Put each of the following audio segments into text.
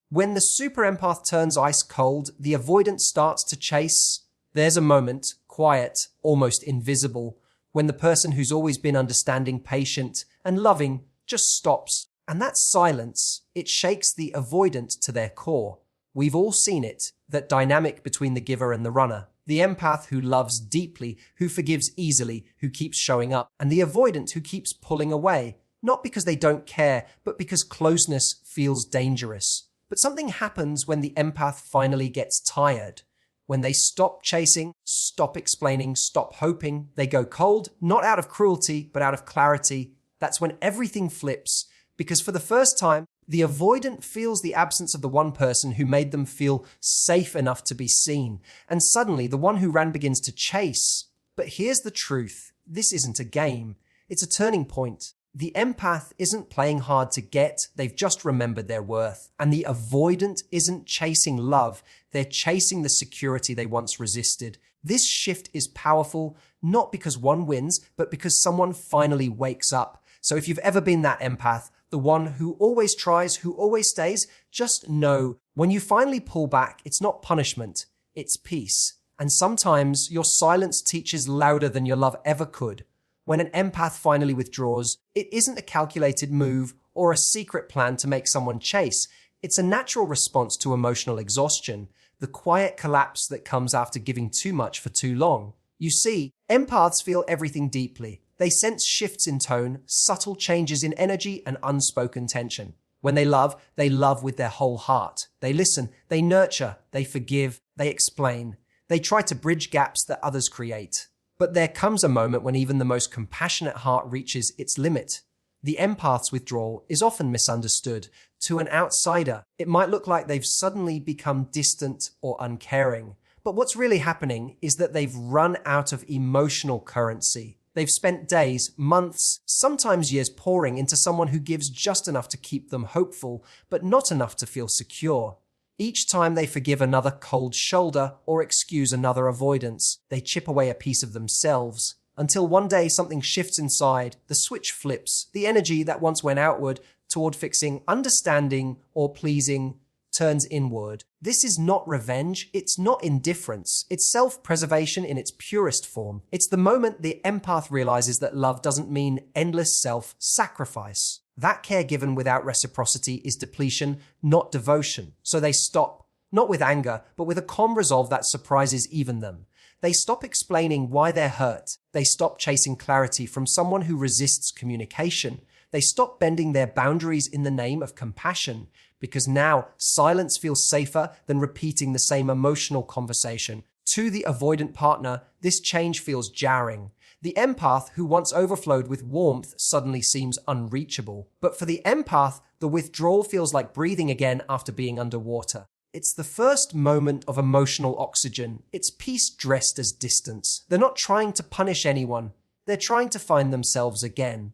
When the super empath turns ice cold, the avoidant starts to chase. There's a moment, quiet, almost invisible, when the person who's always been understanding, patient, and loving just stops. And that silence, it shakes the avoidant to their core. We've all seen it, that dynamic between the giver and the runner. The empath who loves deeply, who forgives easily, who keeps showing up, and the avoidant who keeps pulling away, not because they don't care, but because closeness feels dangerous. But something happens when the empath finally gets tired. When they stop chasing, stop explaining, stop hoping, they go cold, not out of cruelty, but out of clarity. That's when everything flips, because for the first time, the avoidant feels the absence of the one person who made them feel safe enough to be seen. And suddenly, the one who ran begins to chase. But here's the truth. This isn't a game. It's a turning point. The empath isn't playing hard to get. They've just remembered their worth. And the avoidant isn't chasing love. They're chasing the security they once resisted. This shift is powerful, not because one wins, but because someone finally wakes up. So if you've ever been that empath, the one who always tries, who always stays, just know when you finally pull back, it's not punishment, it's peace. And sometimes your silence teaches louder than your love ever could. When an empath finally withdraws, it isn't a calculated move or a secret plan to make someone chase. It's a natural response to emotional exhaustion, the quiet collapse that comes after giving too much for too long. You see, empaths feel everything deeply. They sense shifts in tone, subtle changes in energy, and unspoken tension. When they love with their whole heart. They listen, they nurture, they forgive, they explain. They try to bridge gaps that others create. But there comes a moment when even the most compassionate heart reaches its limit. The empath's withdrawal is often misunderstood. To an outsider, it might look like they've suddenly become distant or uncaring. But what's really happening is that they've run out of emotional currency. They've spent days, months, sometimes years pouring into someone who gives just enough to keep them hopeful, but not enough to feel secure. Each time they forgive another cold shoulder or excuse another avoidance, they chip away a piece of themselves. Until one day something shifts inside, the switch flips, the energy that once went outward toward fixing, understanding, or pleasing turns inward. This is not revenge, it's not indifference, it's self-preservation in its purest form. It's the moment the empath realizes that love doesn't mean endless self-sacrifice. That care given without reciprocity is depletion, not devotion. So they stop, not with anger, but with a calm resolve that surprises even them. They stop explaining why they're hurt. They stop chasing clarity from someone who resists communication. They stop bending their boundaries in the name of compassion, because now silence feels safer than repeating the same emotional conversation. To the avoidant partner, this change feels jarring. The empath, who once overflowed with warmth, suddenly seems unreachable. But for the empath, the withdrawal feels like breathing again after being underwater. It's the first moment of emotional oxygen. It's peace dressed as distance. They're not trying to punish anyone. They're trying to find themselves again.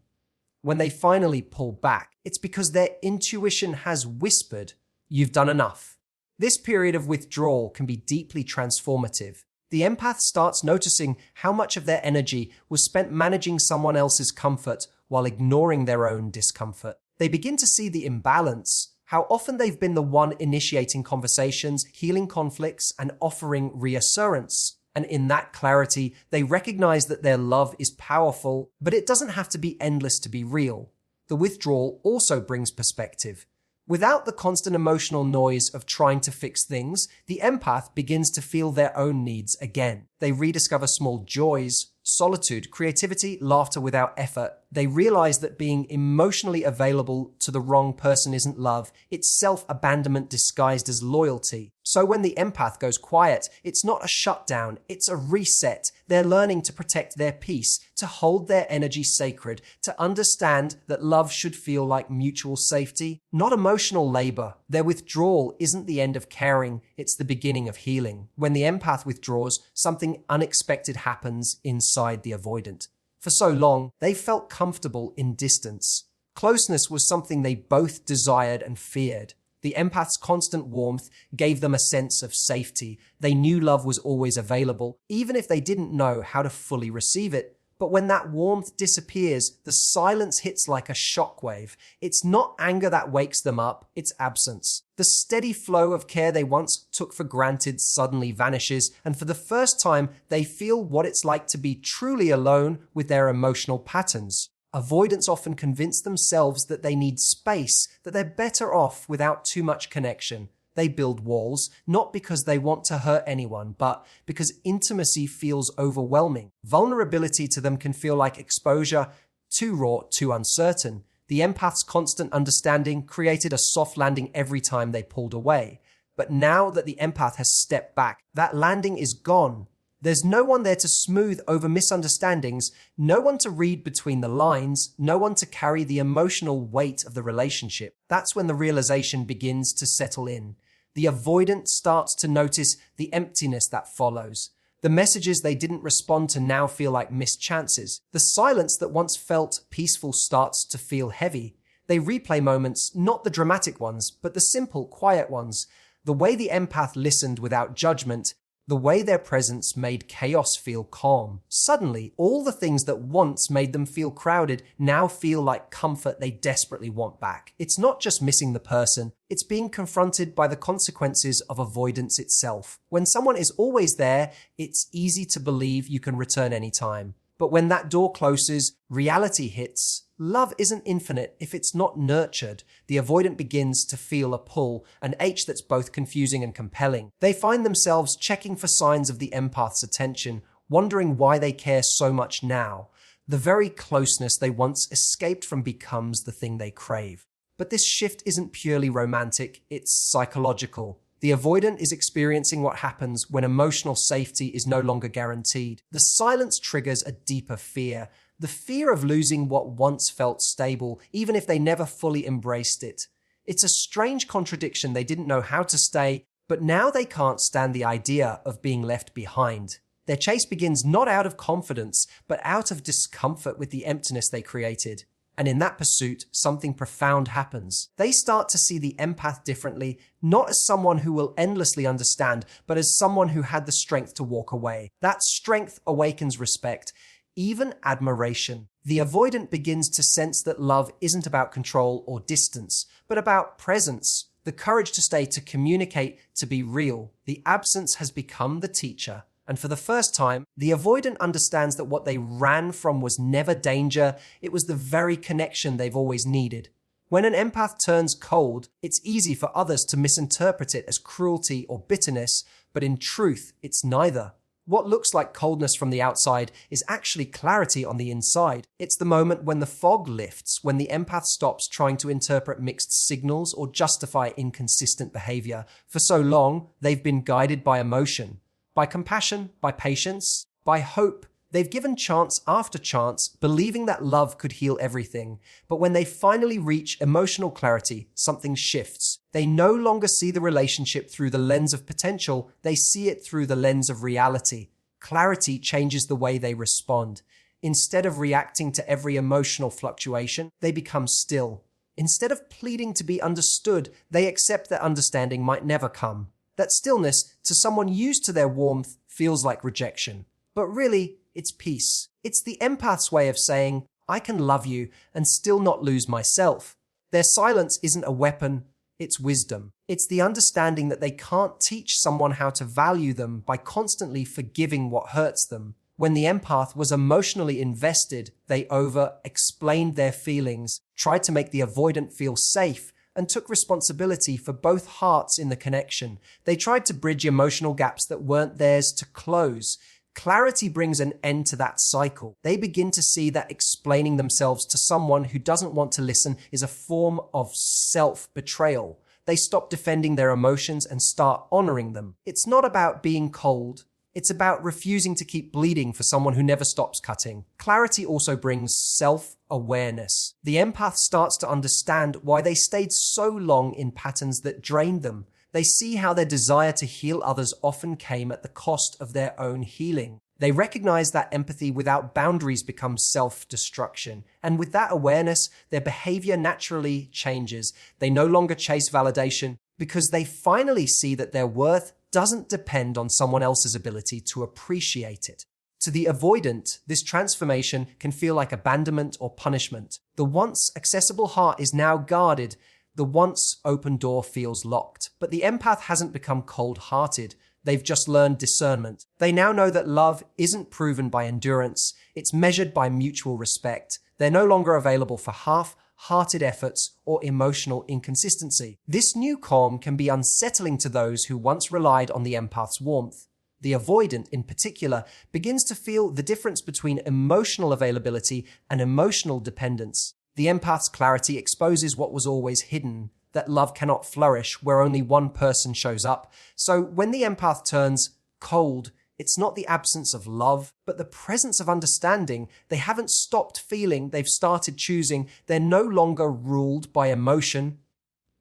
When they finally pull back, it's because their intuition has whispered, "You've done enough." This period of withdrawal can be deeply transformative. The empath starts noticing how much of their energy was spent managing someone else's comfort while ignoring their own discomfort. They begin to see the imbalance, how often they've been the one initiating conversations, healing conflicts, and offering reassurance. And in that clarity, they recognize that their love is powerful, but it doesn't have to be endless to be real. The withdrawal also brings perspective. Without the constant emotional noise of trying to fix things, the empath begins to feel their own needs again. They rediscover small joys, solitude, creativity, laughter without effort. They realize that being emotionally available to the wrong person isn't love, it's self-abandonment disguised as loyalty. So when the empath goes quiet, it's not a shutdown, it's a reset. They're learning to protect their peace, to hold their energy sacred, to understand that love should feel like mutual safety, not emotional labor. Their withdrawal isn't the end of caring, it's the beginning of healing. When the empath withdraws, something unexpected happens inside the avoidant. For so long, they felt comfortable in distance. Closeness was something they both desired and feared. The empath's constant warmth gave them a sense of safety. They knew love was always available, even if they didn't know how to fully receive it. But when that warmth disappears, the silence hits like a shockwave. It's not anger that wakes them up, it's absence. The steady flow of care they once took for granted suddenly vanishes, and for the first time, they feel what it's like to be truly alone with their emotional patterns. Avoidants often convince themselves that they need space, that they're better off without too much connection. They build walls, not because they want to hurt anyone, but because intimacy feels overwhelming. Vulnerability to them can feel like exposure, too raw, too uncertain. The empath's constant understanding created a soft landing every time they pulled away. But now that the empath has stepped back, that landing is gone. There's no one there to smooth over misunderstandings, no one to read between the lines, no one to carry the emotional weight of the relationship. That's when the realization begins to settle in. The avoidant starts to notice the emptiness that follows. The messages they didn't respond to now feel like missed chances. The silence that once felt peaceful starts to feel heavy. They replay moments, not the dramatic ones, but the simple, quiet ones. The way the empath listened without judgment, the way their presence made chaos feel calm. Suddenly, all the things that once made them feel crowded now feel like comfort they desperately want back. It's not just missing the person, it's being confronted by the consequences of avoidance itself. When someone is always there, it's easy to believe you can return anytime. But when that door closes, reality hits. Love isn't infinite if it's not nurtured. The avoidant begins to feel a pull, an ache that's both confusing and compelling. They find themselves checking for signs of the empath's attention, wondering why they care so much now. The very closeness they once escaped from becomes the thing they crave. But this shift isn't purely romantic, it's psychological. The avoidant is experiencing what happens when emotional safety is no longer guaranteed. The silence triggers a deeper fear. The fear of losing what once felt stable, even if they never fully embraced it. It's a strange contradiction. They didn't know how to stay, but now they can't stand the idea of being left behind. Their chase begins not out of confidence, but out of discomfort with the emptiness they created. And in that pursuit, something profound happens. They start to see the empath differently, not as someone who will endlessly understand, but as someone who had the strength to walk away. That strength awakens respect, even admiration. The avoidant begins to sense that love isn't about control or distance, but about presence, the courage to stay, to communicate, to be real. The absence has become the teacher. And for the first time, the avoidant understands that what they ran from was never danger, it was the very connection they've always needed. When an empath turns cold, it's easy for others to misinterpret it as cruelty or bitterness, but in truth, it's neither. What looks like coldness from the outside is actually clarity on the inside. It's the moment when the fog lifts, when the empath stops trying to interpret mixed signals or justify inconsistent behavior. For so long, they've been guided by emotion. By compassion, by patience, by hope. They've given chance after chance, believing that love could heal everything. But when they finally reach emotional clarity, something shifts. They no longer see the relationship through the lens of potential, they see it through the lens of reality. Clarity changes the way they respond. Instead of reacting to every emotional fluctuation, they become still. Instead of pleading to be understood, they accept that understanding might never come. That stillness, to someone used to their warmth, feels like rejection. But really, it's peace. It's the empath's way of saying, I can love you and still not lose myself. Their silence isn't a weapon, it's wisdom. It's the understanding that they can't teach someone how to value them by constantly forgiving what hurts them. When the empath was emotionally invested, they over-explained their feelings, tried to make the avoidant feel safe, and took responsibility for both hearts in the connection. They tried to bridge emotional gaps that weren't theirs to close. Clarity brings an end to that cycle. They begin to see that explaining themselves to someone who doesn't want to listen is a form of self-betrayal. They stop defending their emotions and start honoring them. It's not about being cold. It's about refusing to keep bleeding for someone who never stops cutting. Clarity also brings self-awareness. The empath starts to understand why they stayed so long in patterns that drained them. They see how their desire to heal others often came at the cost of their own healing. They recognize that empathy without boundaries becomes self-destruction. And with that awareness, their behavior naturally changes. They no longer chase validation because they finally see that their worth doesn't depend on someone else's ability to appreciate it. To the avoidant, this transformation can feel like abandonment or punishment. The once accessible heart is now guarded. The once open door feels locked. But the empath hasn't become cold-hearted. They've just learned discernment. They now know that love isn't proven by endurance. It's measured by mutual respect. They're no longer available for half-hearted efforts or emotional inconsistency. This new calm can be unsettling to those who once relied on the empath's warmth. The avoidant, in particular, begins to feel the difference between emotional availability and emotional dependence. The empath's clarity exposes what was always hidden, that love cannot flourish where only one person shows up. So when the empath turns cold, it's not the absence of love, but the presence of understanding. They haven't stopped feeling, they've started choosing. They're no longer ruled by emotion,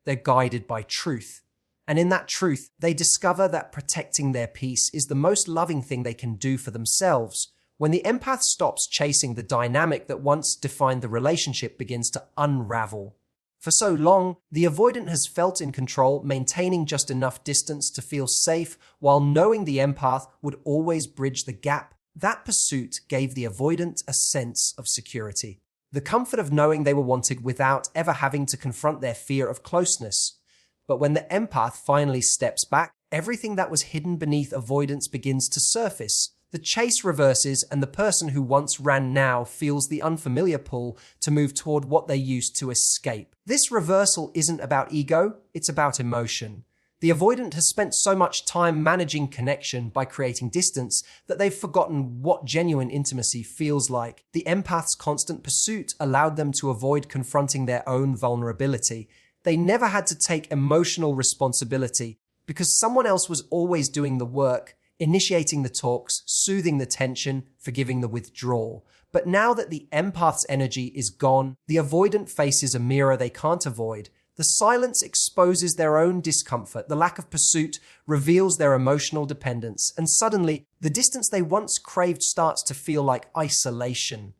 they're guided by truth. And in that truth, they discover that protecting their peace is the most loving thing they can do for themselves. When the empath stops chasing, the dynamic that once defined the relationship begins to unravel. For so long, the avoidant has felt in control, maintaining just enough distance to feel safe while knowing the empath would always bridge the gap. That pursuit gave the avoidant a sense of security. The comfort of knowing they were wanted without ever having to confront their fear of closeness. But when the empath finally steps back, everything that was hidden beneath avoidance begins to surface. The chase reverses, and the person who once ran now feels the unfamiliar pull to move toward what they used to escape. This reversal isn't about ego, it's about emotion. The avoidant has spent so much time managing connection by creating distance that they've forgotten what genuine intimacy feels like. The empath's constant pursuit allowed them to avoid confronting their own vulnerability. They never had to take emotional responsibility because someone else was always doing the work, initiating the talks, soothing the tension, forgiving the withdrawal. But now that the empath's energy is gone, the avoidant faces a mirror they can't avoid. The silence exposes their own discomfort. The lack of pursuit reveals their emotional dependence. And suddenly, the distance they once craved starts to feel like isolation.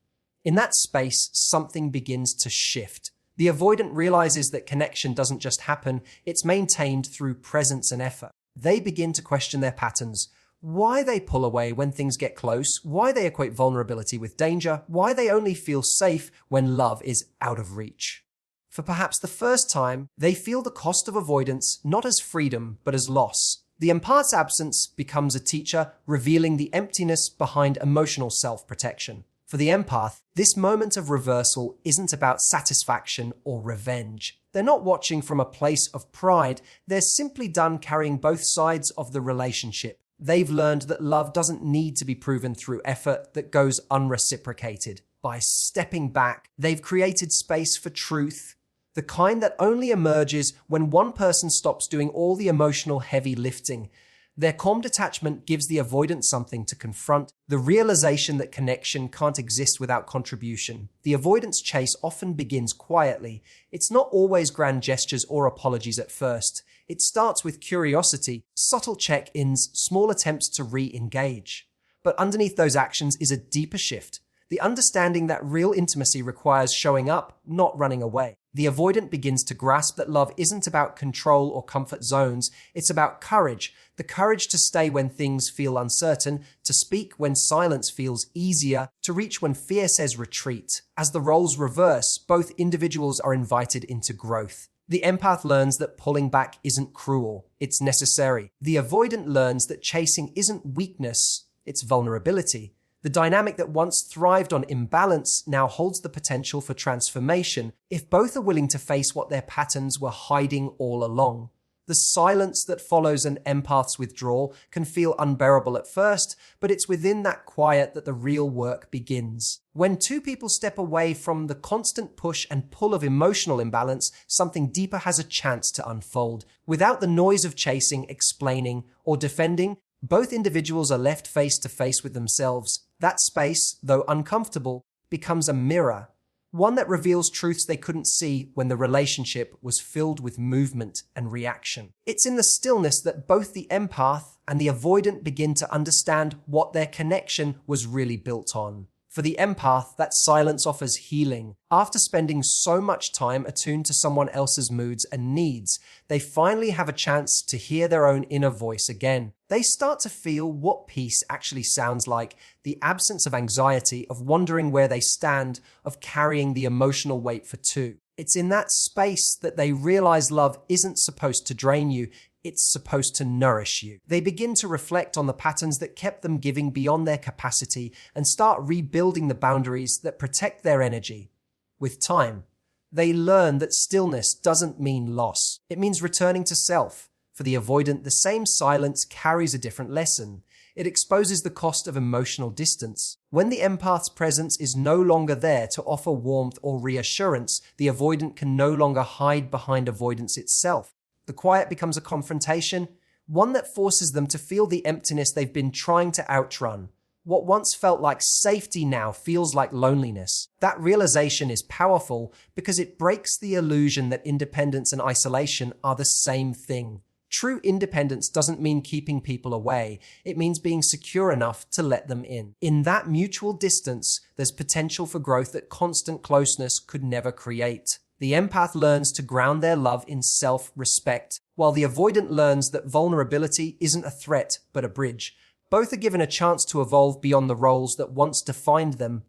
In that space, something begins to shift. The avoidant realizes that connection doesn't just happen, it's maintained through presence and effort. They begin to question their patterns. Why they pull away when things get close, why they equate vulnerability with danger, why they only feel safe when love is out of reach. For perhaps the first time, they feel the cost of avoidance not as freedom, but as loss. The empath's absence becomes a teacher, revealing the emptiness behind emotional self-protection. For the empath, this moment of reversal isn't about satisfaction or revenge. They're not watching from a place of pride, they're simply done carrying both sides of the relationship. They've learned that love doesn't need to be proven through effort that goes unreciprocated. By stepping back, they've created space for truth, the kind that only emerges when one person stops doing all the emotional heavy lifting. Their calm detachment gives the avoidant something to confront, the realization that connection can't exist without contribution. The avoidance chase often begins quietly. It's not always grand gestures or apologies at first. It starts with curiosity, subtle check-ins, small attempts to re-engage. But underneath those actions is a deeper shift. The understanding that real intimacy requires showing up, not running away. The avoidant begins to grasp that love isn't about control or comfort zones, it's about courage. The courage to stay when things feel uncertain, to speak when silence feels easier, to reach when fear says retreat. As the roles reverse, both individuals are invited into growth. The empath learns that pulling back isn't cruel, it's necessary. The avoidant learns that chasing isn't weakness, it's vulnerability. The dynamic that once thrived on imbalance now holds the potential for transformation if both are willing to face what their patterns were hiding all along. The silence that follows an empath's withdrawal can feel unbearable at first, but it's within that quiet that the real work begins. When two people step away from the constant push and pull of emotional imbalance, something deeper has a chance to unfold. Without the noise of chasing, explaining, or defending, both individuals are left face to face with themselves. That space, though uncomfortable, becomes a mirror, one that reveals truths they couldn't see when the relationship was filled with movement and reaction. It's in the stillness that both the empath and the avoidant begin to understand what their connection was really built on. For the empath, that silence offers healing. After spending so much time attuned to someone else's moods and needs, they finally have a chance to hear their own inner voice again. They start to feel what peace actually sounds like, the absence of anxiety, of wondering where they stand, of carrying the emotional weight for two. It's in that space that they realize love isn't supposed to drain you. It's supposed to nourish you. They begin to reflect on the patterns that kept them giving beyond their capacity and start rebuilding the boundaries that protect their energy. With time, they learn that stillness doesn't mean loss. It means returning to self. For the avoidant, the same silence carries a different lesson. It exposes the cost of emotional distance. When the empath's presence is no longer there to offer warmth or reassurance, the avoidant can no longer hide behind avoidance itself. The quiet becomes a confrontation, one that forces them to feel the emptiness they've been trying to outrun. What once felt like safety now feels like loneliness. That realization is powerful because it breaks the illusion that independence and isolation are the same thing. True independence doesn't mean keeping people away. It means being secure enough to let them in. In that mutual distance, there's potential for growth that constant closeness could never create. The empath learns to ground their love in self-respect, while the avoidant learns that vulnerability isn't a threat, but a bridge. Both are given a chance to evolve beyond the roles that once defined them: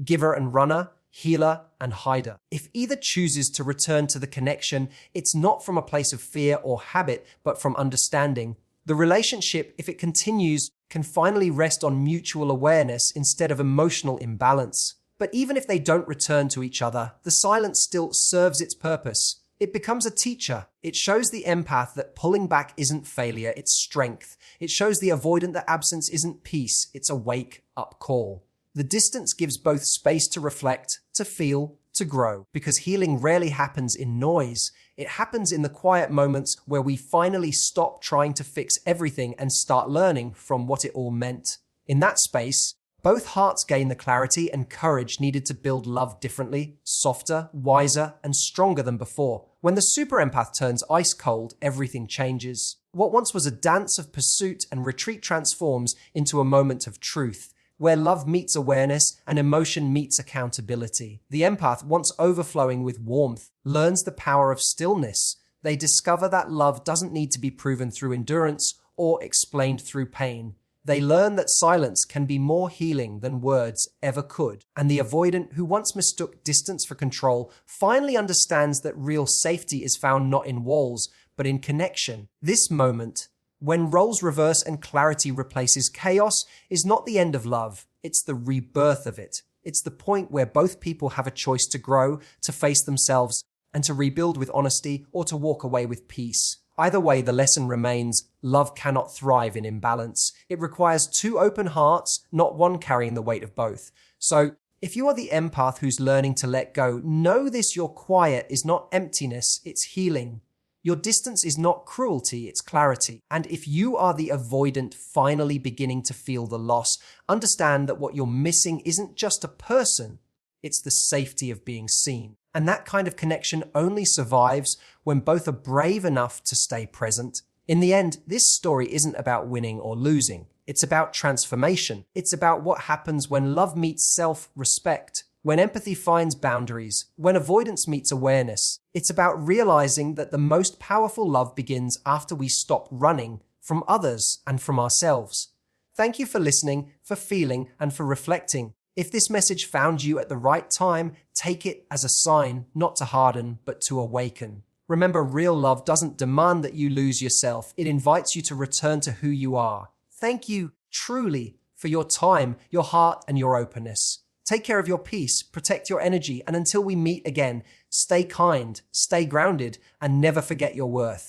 giver and runner, healer and hider. If either chooses to return to the connection, it's not from a place of fear or habit, but from understanding. The relationship, if it continues, can finally rest on mutual awareness instead of emotional imbalance. But even if they don't return to each other, the silence still serves its purpose. It becomes a teacher. It shows the empath that pulling back isn't failure, it's strength. It shows the avoidant that absence isn't peace, it's a wake-up call. The distance gives both space to reflect, to feel, to grow, because healing rarely happens in noise. It happens in the quiet moments where we finally stop trying to fix everything and start learning from what it all meant. In that space, both hearts gain the clarity and courage needed to build love differently, softer, wiser, and stronger than before. When the super empath turns ice cold, everything changes. What once was a dance of pursuit and retreat transforms into a moment of truth, where love meets awareness and emotion meets accountability. The empath, once overflowing with warmth, learns the power of stillness. They discover that love doesn't need to be proven through endurance or explained through pain. They learn that silence can be more healing than words ever could. And the avoidant, who once mistook distance for control, finally understands that real safety is found not in walls, but in connection. This moment, when roles reverse and clarity replaces chaos, is not the end of love. It's the rebirth of it. It's the point where both people have a choice to grow, to face themselves, and to rebuild with honesty, or to walk away with peace. Either way, the lesson remains: love cannot thrive in imbalance. It requires two open hearts, not one carrying the weight of both. So, if you are the empath who's learning to let go, know this: your quiet is not emptiness, it's healing. Your distance is not cruelty, it's clarity. And if you are the avoidant finally beginning to feel the loss, understand that what you're missing isn't just a person, it's the safety of being seen. And that kind of connection only survives when both are brave enough to stay present. In the end, this story isn't about winning or losing. It's about transformation. It's about what happens when love meets self-respect, when empathy finds boundaries, when avoidance meets awareness. It's about realizing that the most powerful love begins after we stop running from others and from ourselves. Thank you for listening, for feeling, and for reflecting. If this message found you at the right time, take it as a sign not to harden, but to awaken. Remember, real love doesn't demand that you lose yourself. It invites you to return to who you are. Thank you, truly, for your time, your heart, and your openness. Take care of your peace, protect your energy, and until we meet again, stay kind, stay grounded, and never forget your worth.